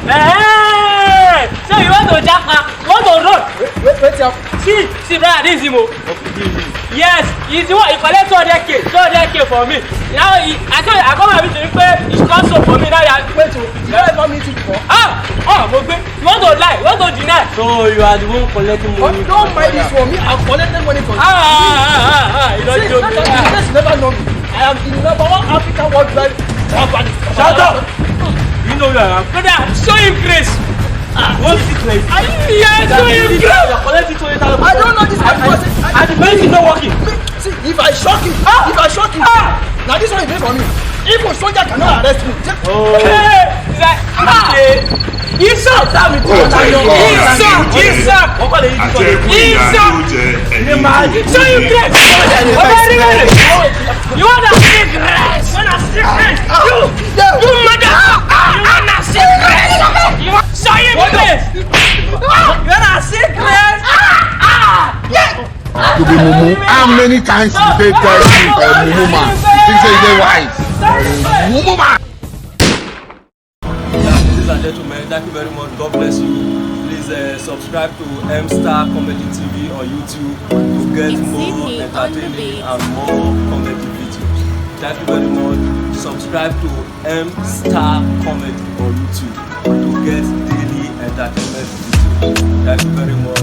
Hey! So you want to jump? You want to run? Wait up. See, brother, this is him. Yes, he's the one. He collects 200K for me. Now, I told you, I come here to pay his console for me. Now, you are going to. You never meet him before. You want to lie? You want to deny? So you are the one collecting money. Don't mind this for me. I'm collecting money for you. You don't joke. You just never know me. I am the number one African worldwide company. Shut up! You know who I am. Brother, show him grace. What is it like? Show him grace. You are collecting 20,000. I don't know this. And the bank is not working. See, if I shock you, now this one is made for me. Even soldier cannot arrest me. He's up. Show him grace. You want to see grace? You want to see grace? You want to see grace? Show him grace. You want to see grace? To be mumu. How many times did they tell you mumu man? Think say they wise. Mumu man. Ladies and gentlemen, thank you very much. God bless you. Please subscribe to Mstarcomedytv on YouTube to get more entertaining and more comedy videos. Thank you very much. Subscribe to Mstarcomedy on YouTube to get daily entertainment videos. Thank you very much.